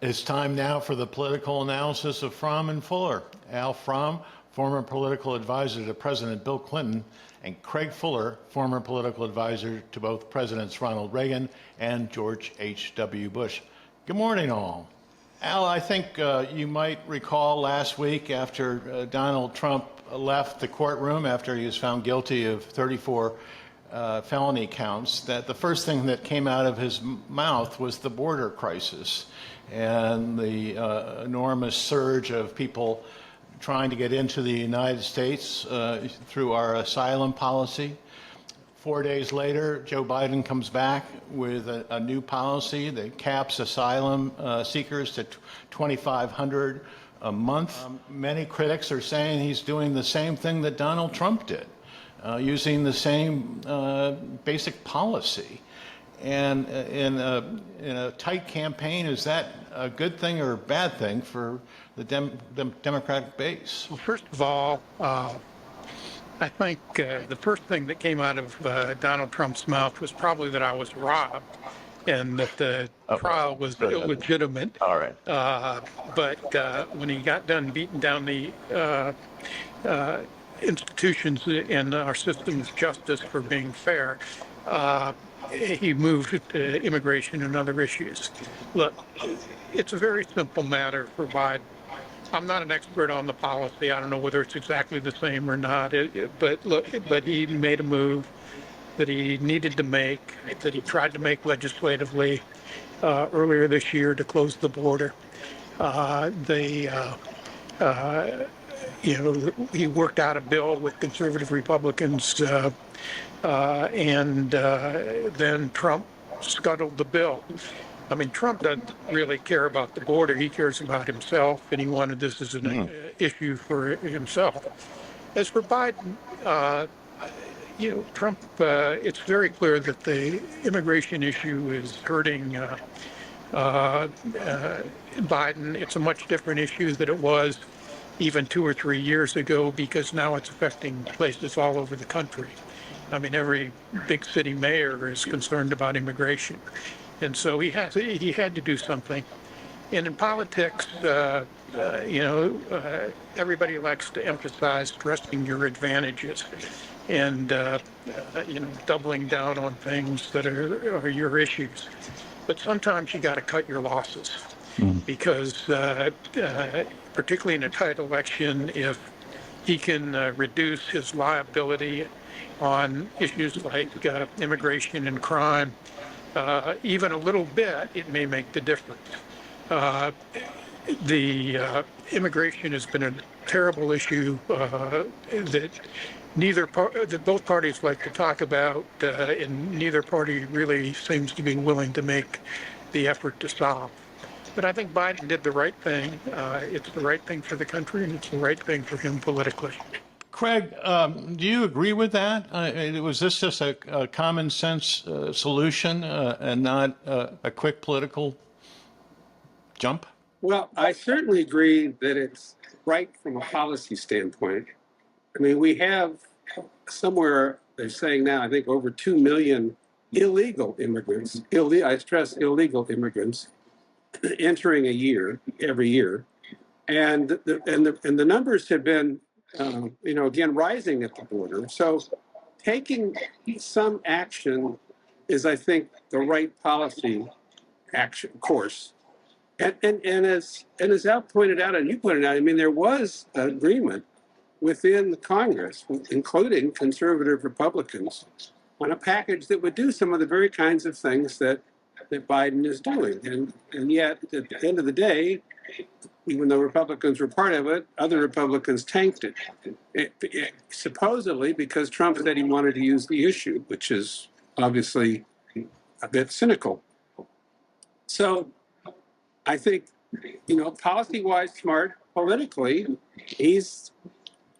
It's time now for the political analysis of Fromm and Fuller. Al Fromm, former political advisor to President Bill Clinton, and Craig Fuller, former political advisor to both Presidents Ronald Reagan and George H.W. Bush. Good morning, all. Al, I think you might recall last week after Donald Trump left the courtroom after he was found guilty of 34 felony counts, that the first thing that came out of his mouth was the border crisis and the enormous surge of people trying to get into the United States through our asylum policy. 4 days later, Joe Biden comes back with a new policy that caps asylum seekers to 2,500 a month. Many critics are saying he's doing the same thing that Donald Trump did, using the same basic policy. And in a tight campaign, is that a good thing or a bad thing for the Democratic base? Well, first of all, I think the first thing that came out of Donald Trump's mouth was probably that I was robbed and that the trial was illegitimate. All right. But when he got done beating down the institutions and our system of justice for being fair, he moved to immigration and other issues. Look, it's a very simple matter for Biden. I'm not an expert on the policy. I don't know whether it's exactly the same or not. But he made a move that he needed to make, that he tried to make legislatively earlier this year to close the border. He worked out a bill with conservative Republicans, and then Trump scuttled the bill. I mean, Trump doesn't really care about the border. He cares about himself, and he wanted this as an issue for himself. As for Biden, Trump, it's very clear that the immigration issue is hurting Biden. It's a much different issue than it was even 2 or 3 years ago, because now it's affecting places all over the country. I mean, every big city mayor is concerned about immigration. And so he had to do something. And in politics, everybody likes to emphasize stressing your advantages and, doubling down on things that are your issues. But sometimes you got to cut your losses because particularly in a tight election, if he can reduce his liability on issues like immigration and crime, even a little bit, it may make the difference. The immigration has been a terrible issue that both parties like to talk about, and neither party really seems to be willing to make the effort to solve. But I think Biden did the right thing. It's the right thing for the country, and it's the right thing for him politically. Craig, do you agree with that? Was this just a common sense solution and not a quick political jump? Well, I certainly agree that it's right from a policy standpoint. I mean, we have somewhere, they're saying now, I think over 2 million illegal immigrants, I stress illegal immigrants, entering every year. And the numbers have been again, rising at the border. So taking some action is, I think, the right policy action course. And as Al pointed out, and you pointed out, I mean, there was an agreement within the Congress, including conservative Republicans, on a package that would do some of the very kinds of things that Biden is doing. And yet, at the end of the day, even though Republicans were part of it, other Republicans tanked it, supposedly because Trump said he wanted to use the issue, which is obviously a bit cynical. So I think, policy-wise smart, politically, he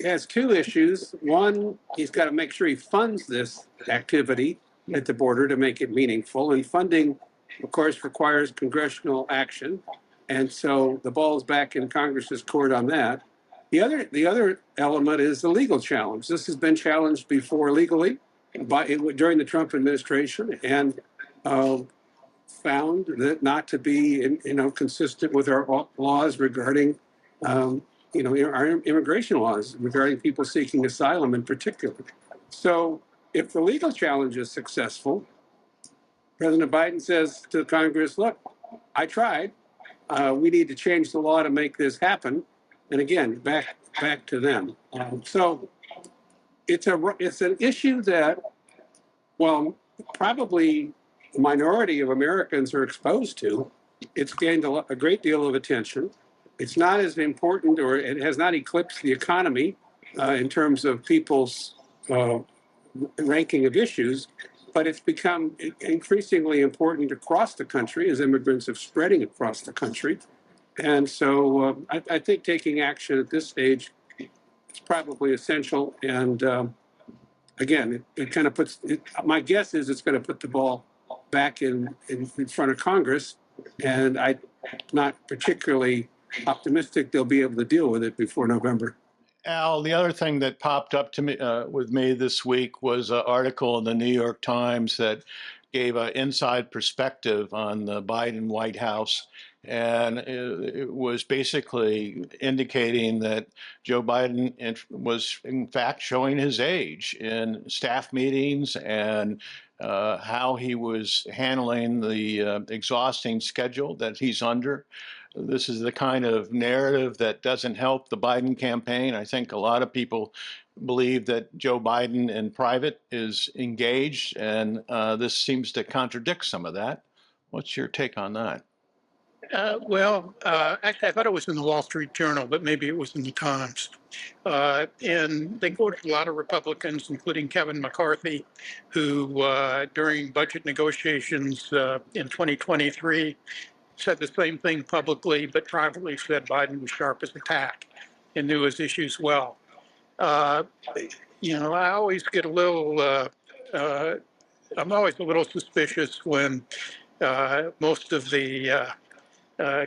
has two issues. One, he's got to make sure he funds this activity at the border to make it meaningful, and funding, of course, requires congressional action. And so the ball's back in Congress's court on that. The other element is the legal challenge. This has been challenged before legally during the Trump administration, and found that not to be, consistent with our laws regarding, our immigration laws regarding people seeking asylum in particular. So if the legal challenge is successful, President Biden says to Congress, look, I tried. We need to change the law to make this happen. And again, back to them. So it's an issue that, well, probably the minority of Americans are exposed to. It's gained a great deal of attention. It's not as important, or it has not eclipsed the economy in terms of people's ranking of issues, but it's become increasingly important across the country as immigrants are spreading across the country. And so I think taking action at this stage is probably essential. And again, it kind of puts, my guess is it's going to put the ball back in front of Congress. And I'm not particularly optimistic they'll be able to deal with it before November. Al, the other thing that popped up to me with me this week was an article in the New York Times that gave an inside perspective on the Biden White House. And it was basically indicating that Joe Biden was, in fact, showing his age in staff meetings and how he was handling the exhausting schedule that he's under. This is the kind of narrative that doesn't help the Biden campaign. I think a lot of people believe that Joe Biden in private is engaged, and this seems to contradict some of that. What's your take on that? Actually, I thought it was in the Wall Street Journal, but maybe it was in the Times. And they quoted a lot of Republicans, including Kevin McCarthy, who during budget negotiations in 2023 said the same thing publicly, but privately said Biden was sharp as a tack and knew his issues well. I always get a little, I'm always a little suspicious when most of the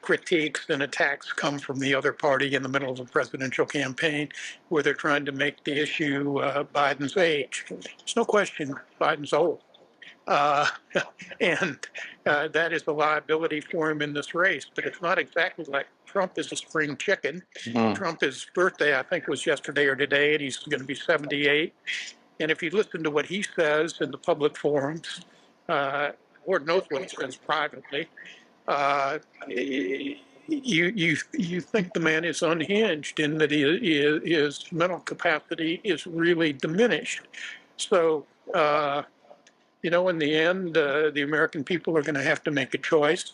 critiques and attacks come from the other party in the middle of a presidential campaign where they're trying to make the issue Biden's age. There's no question Biden's old. And that is a liability for him in this race. But it's not exactly like Trump is a spring chicken. Trump's birthday, I think, was yesterday or today, and he's going to be 78. And if you listen to what he says in the public forums, Lord knows what he says privately, you think the man is unhinged in that his mental capacity is really diminished. So, in the end, the American people are going to have to make a choice.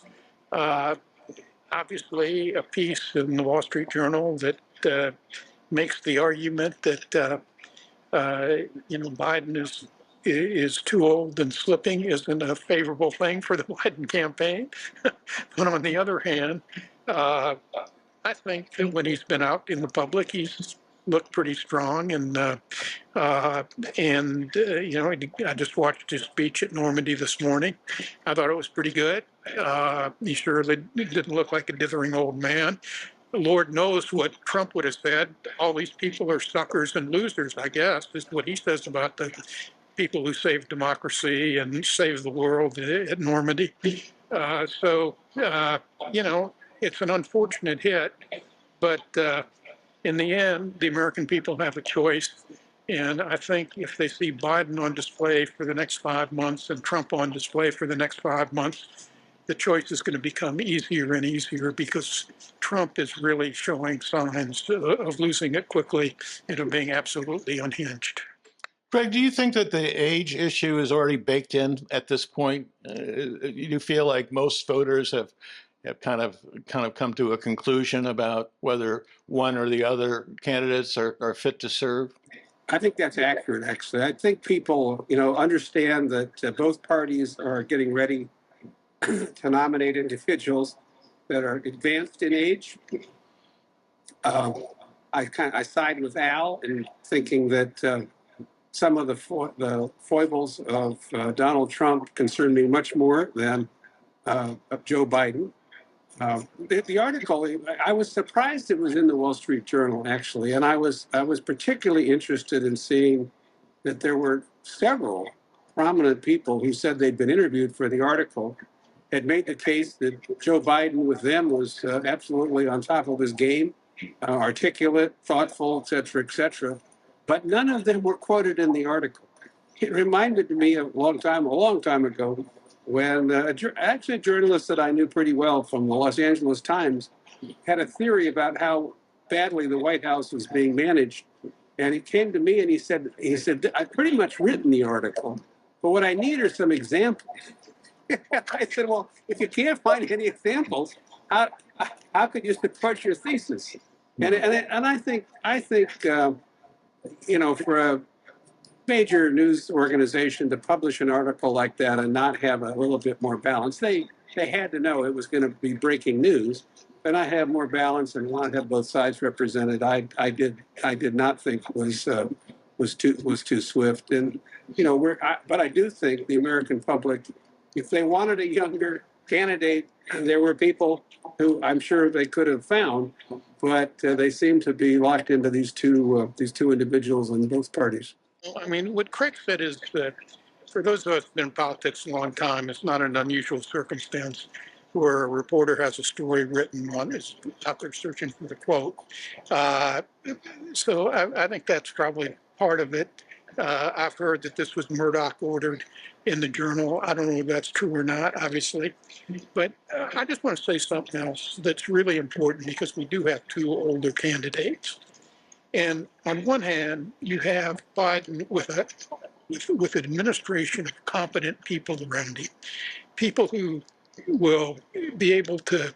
Obviously, a piece in the Wall Street Journal that makes the argument that Biden is too old and slipping isn't a favorable thing for the Biden campaign. But on the other hand, I think that when he's been out in the public, he's looked pretty strong. And I just watched his speech at Normandy this morning. I thought it was pretty good. He surely didn't look like a dithering old man. Lord knows what Trump would have said. All these people are suckers and losers, I guess, is what he says about the people who saved democracy and saved the world at Normandy. It's an unfortunate hit, but in the end, the American people have a choice. And I think if they see Biden on display for the next 5 months and Trump on display for the next 5 months, the choice is going to become easier and easier because Trump is really showing signs of losing it quickly and of being absolutely unhinged. Greg, do you think that the age issue is already baked in at this point? You feel like most voters have kind of come to a conclusion about whether one or the other candidates are fit to serve? I think that's accurate, actually. I think people, understand that both parties are getting ready to nominate individuals that are advanced in age. I side with Al in thinking that some of the foibles of Donald Trump concern me much more than of Joe Biden. The article, I was surprised it was in the Wall Street Journal, actually, and I was particularly interested in seeing that there were several prominent people who said they'd been interviewed for the article had made the case that Joe Biden with them was absolutely on top of his game, articulate, thoughtful, et cetera, et cetera. But none of them were quoted in the article. It reminded me of a long time ago, when actually a journalist that I knew pretty well from the Los Angeles Times had a theory about how badly the White House was being managed. And he came to me and he said, I've pretty much written the article, but what I need are some examples. I said, well, if you can't find any examples, how could you support your thesis? And I think for a major news organization to publish an article like that and not have a little bit more balance, they had to know it was going to be breaking news. And I have more balance and want to have both sides represented. I did not think was too swift. And but I do think the American public, if they wanted a younger candidate, there were people who I'm sure they could have found, but they seem to be locked into these two individuals in both parties. I mean, what Craig said is that for those of us who've been in politics a long time, it's not an unusual circumstance where a reporter has a story written on, is out there searching for the quote. So I think that's probably part of it. I've heard that this was Murdoch ordered in the Journal. I don't know if that's true or not, obviously. But I just want to say something else that's really important, because we do have two older candidates. And on one hand, you have Biden with an administration of competent people around him, people who will be able to,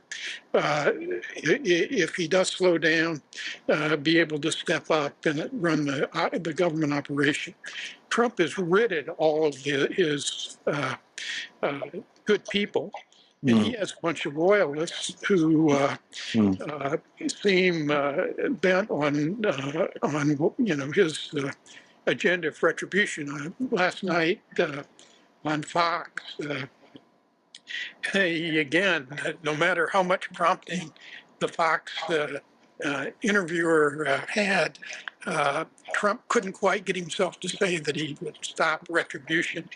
if he does slow down, be able to step up and run the government operation. Trump has ridded all of his good people. And he has a bunch of loyalists who seem bent on his agenda of retribution. Last night on Fox, no matter how much prompting the Fox interviewer had, Trump couldn't quite get himself to say that he would stop retribution.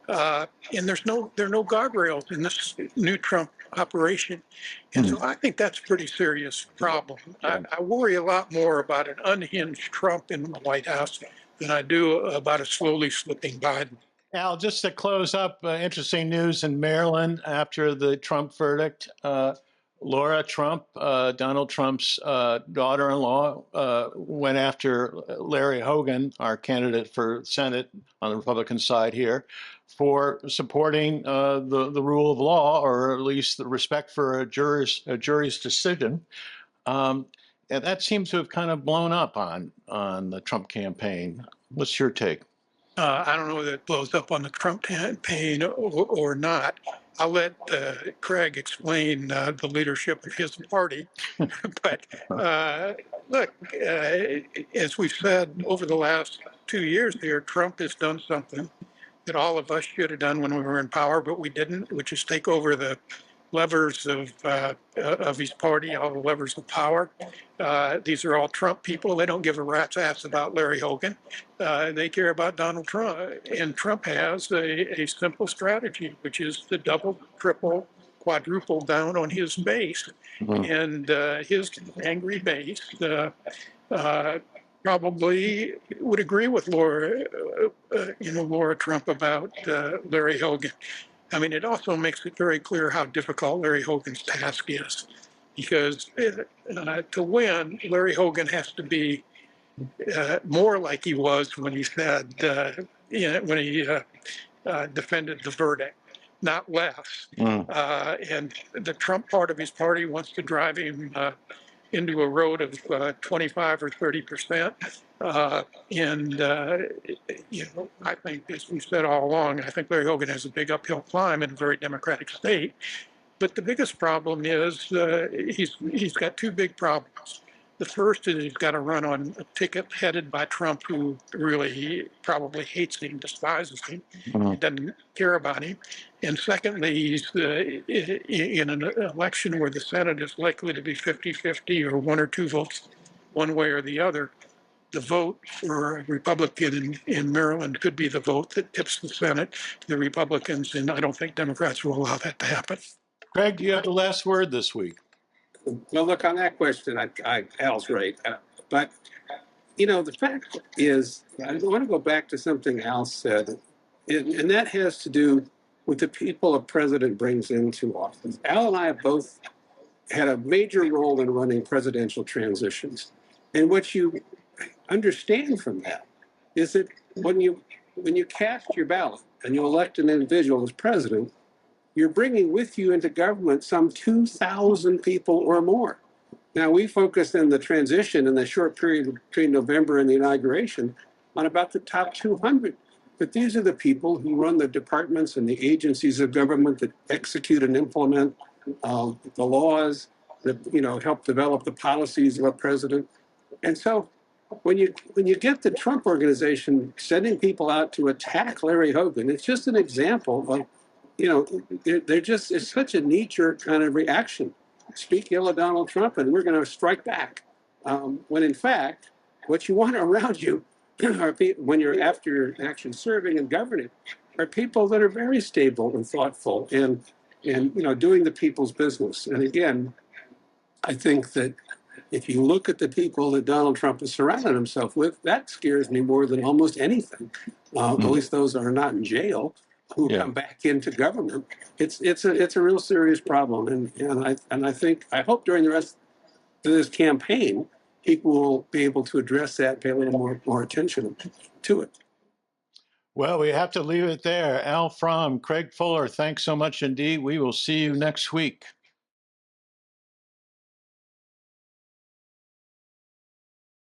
And there are no guardrails in this new Trump operation. And so I think that's a pretty serious problem. I worry a lot more about an unhinged Trump in the White House than I do about a slowly slipping Biden. Al, just to close up, interesting news in Maryland after the Trump verdict. Lara Trump, Donald Trump's daughter-in-law, went after Larry Hogan, our candidate for Senate on the Republican side here, for supporting the rule of law, or at least the respect for a jury's decision. And that seems to have kind of blown up on the Trump campaign. What's your take? I don't know whether it blows up on the Trump campaign or not. I'll let Craig explain the leadership of his party. But look, as we've said over the last 2 years here, Trump has done something that all of us should have done when we were in power, but we didn't, which is take over the levers of his party, all the levers of power. These are all Trump people. They don't give a rat's ass about Larry Hogan. They care about Donald Trump. And Trump has a simple strategy, which is to double, triple, quadruple down on his base. And his angry base probably would agree with Lara Trump about Larry Hogan. I mean, it also makes it very clear how difficult Larry Hogan's task is, because to win, Larry Hogan has to be more like he was when he said, when he defended the verdict, not less. And the Trump part of his party wants to drive him into a road of 25 or 30%. I think, as we've said all along, I think Larry Hogan has a big uphill climb in a very democratic state. But the biggest problem is he's got two big problems. The first is he's got to run on a ticket headed by Trump, who really probably hates him, despises him, doesn't care about him. And secondly, he's in an election where the Senate is likely to be 50-50 or one or two votes one way or the other. the vote for a Republican in Maryland could be the vote that tips the Senate to the Republicans, and I don't think Democrats will allow that to happen. Craig, you have the last word this week. Well, look, on that question, Al's right. But, you know, the fact is, I want to go back to something Al said, and that has to do with the people a president brings into office. Al and I have both had a major role in running presidential transitions. And what you understand from that is that when you cast your ballot and you elect an individual as president, you're bringing with you into government some 2,000 people or more. Now, we focused in the transition in the short period between November and the inauguration on about the top 200. But these are the people who run the departments and the agencies of government that execute and implement the laws that, you know, help develop the policies of a president. And so when you get the Trump organization sending people out to attack Larry Hogan, it's just an example of, you know, they're just, it's such a knee-jerk kind of reaction. Speak ill of Donald Trump and we're going to strike back. When in fact, what you want around you are people, when you're after you're actually serving and governing, are people that are very stable and thoughtful and you know, doing the people's business. And again, I think that if you look at the people that Donald Trump has surrounded himself with, that scares me more than almost anything. At least those that are not in jail who come back into government. It's a real serious problem, and I hope during the rest of this campaign, people will be able to address that, pay a little more attention to it. Well, we have to leave it there. Al Fromm, Craig Fuller, thanks so much indeed. We will see you next week.